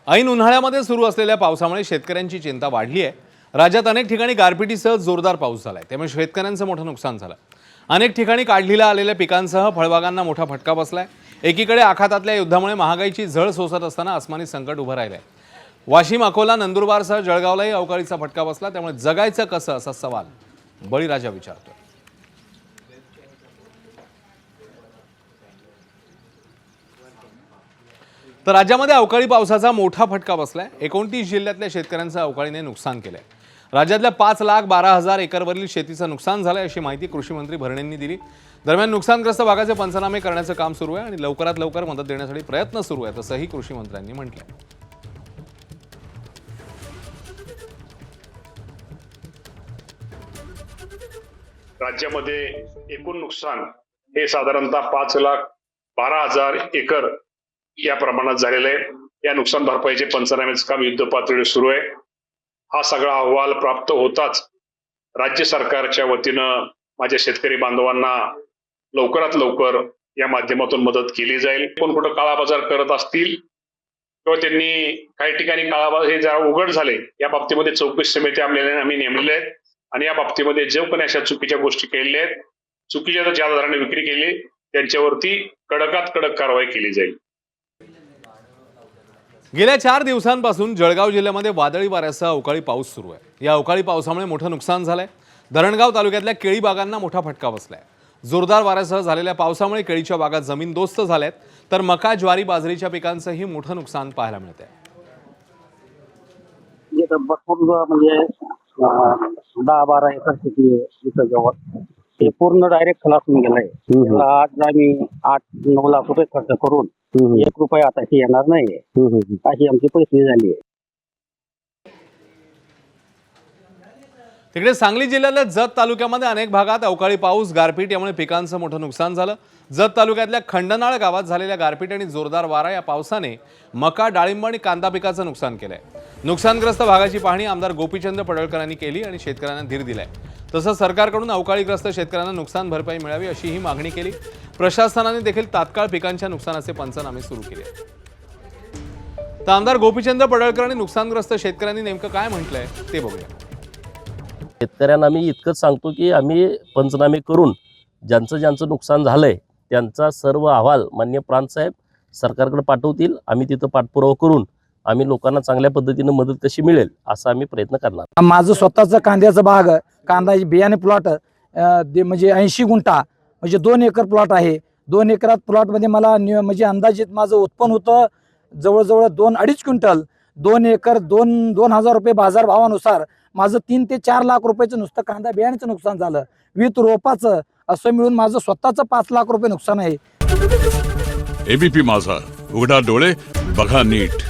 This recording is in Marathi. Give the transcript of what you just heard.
ऐन उन्हाळ्यामध्ये सुरू असलेल्या पावसामुळे शेतकऱ्यांची चिंता वाढली आहे। राज्यात अनेक ठिकाणी गारपिटीसह जोरदार पाऊस झालाय, त्यामुळे शेतकऱ्यांचं मोठं नुकसान झालं। अनेक ठिकाणी काढलीला आलेल्या पिकांसह फळबागांना मोठा फटका बसलाय। एकीकडे आखातातल्या युद्धामुळे महागाईची झळ सोसत असताना आसमानी संकट उभं राहिलंय। वाशिम, अकोला, नंदुरबारसह जळगावलाही अवकाळीचा फटका बसला, त्यामुळे जगायचं कसं असा सवाल बळीराजा विचारतोय। तर राज्यामध्ये अवकाळी पावसाचा मोठा फटका बसलाय। 29 जिल्ह्यातल्या शेतकऱ्यांचं अवकाळीने नुकसान केलंय। राज्यातल्या 5,12,000 एकरवरील शेतीचं नुकसान झालंय, अशी माहिती कृषी मंत्री भरणेंनी दिली। दरम्यान नुकसानग्रस्त भागाचे पंचनामे करण्याचं काम सुरू आहे आणि लवकरात लवकर मदत देण्यासाठी प्रयत्न सुरू आहेत, असंही कृषी मंत्र्यांनी म्हटलंय। राज्यामध्ये एकूण नुकसान हे साधारणतः 5,12,000 एकर या प्रमाणात झालेलं आहे। या नुकसान भरपाईचे पंचनाम्याचं काम युद्ध पातळीवर सुरू आहे। हा सगळा अहवाल प्राप्त होताच राज्य सरकारच्या वतीनं माझ्या शेतकरी बांधवांना लवकरात लवकर या माध्यमातून मदत केली जाईल। कोण कुठं काळाबाजार करत असतील किंवा त्यांनी काही ठिकाणी काळाबाजार हे जरा उघड झाले, या बाबतीमध्ये चौकशी समिती आम्ही नेमलेल्या आहेत आणि या बाबतीमध्ये जे कोणी अशा चुकीच्या गोष्टी केलेल्या आहेत, चुकीच्या ज्या दराने विक्री केली, त्यांच्यावरती कडकात कडक कारवाई केली जाईल। गेल्या 4 दिवसांपासून जळगाव जिल्ह्यामध्ये वादळी वाऱ्यासह अवकाळी पाऊस सुरू आहे। या अवकाळी पावसामुळे मोठं नुकसान झालंय। धरणगाव तालुक्यातल्या केळी बागांना मोठा फटका बसलाय। जोरदार वाऱ्यासह झालेल्या पावसामुळे केळीच्या बागात जमीनदोस्त झाल्यात, तर मका, ज्वारी, बाजरीच्या पिकांचंही मोठं नुकसान पाहायला मिळतंय। म्हणजे 10-12 एकर शेती इथं जवळ ते पूर्ण डायरेक्ट खलासून गेलंय। आज आम्ही 8-9 लाख रुपये खर्च करून 1 रुपया आता येणार नाही, अशी आमची परिस्थिती झाली आहे। तिकडे सांगली जिल्ह्यातल्या जत तालुक्यामध्ये अनेक भागात अवकाळी पाऊस, गारपीट यामुळे पिकांचं मोठं नुकसान झालं। जत तालुक्यातल्या खंडनाळ गावात झालेल्या गारपीट आणि जोरदार वारा या पावसाने मका, डाळिंब आणि कांदा पिकाचं नुकसान केलंय। नुकसानग्रस्त भागाची पाहणी आमदार गोपीचंद पडळकरांनी केली आणि शेतकऱ्यांना धीर दिलाय। तसंच सरकारकडून अवकाळीग्रस्त शेतकऱ्यांना नुकसान भरपाई मिळावी अशीही मागणी केली। प्रशासनाने देखील तात्काळ पिकांच्या नुकसानाचे पंचनामे सुरू केले। तर आमदार गोपीचंद पडळकरांनी नुकसानग्रस्त शेतकऱ्यांनी नेमकं काय म्हटलंय ते बघूया। शेतकऱ्यांना मी इतकंच सांगतो की आम्ही पंचनामे करून ज्यांचं नुकसान झालंय त्यांचा सर्व अहवाल माननीय प्रांतसाहेब सरकारकडे पाठवतील। आम्ही तिथं पाठपुरावा करून आम्ही लोकांना चांगल्या पद्धतीने मदत कशी मिळेल असा आम्ही प्रयत्न करणार। माझं स्वतःचं कांद्याचा बाग, कांदा बियाणे प्लॉट म्हणजे 80 गुंठा म्हणजे 2 एकर प्लॉट आहे। 2 एकरात प्लॉटमध्ये मला म्हणजे अंदाजित माझं उत्पन्न होतं जवळजवळ 2-2.5 क्विंटल। 2 एकर 2,000 रुपये बाजार भावानुसार माझं 3 ते 4 लाख रुपयाचं नुसतं कांदा बियाण्याचं नुकसान झालं। विथ रोपाचं असं मिळून माझं स्वतःचं 5 लाख रुपये नुकसान आहे। एबीपी माझा, उघडा डोळे बघा नीट।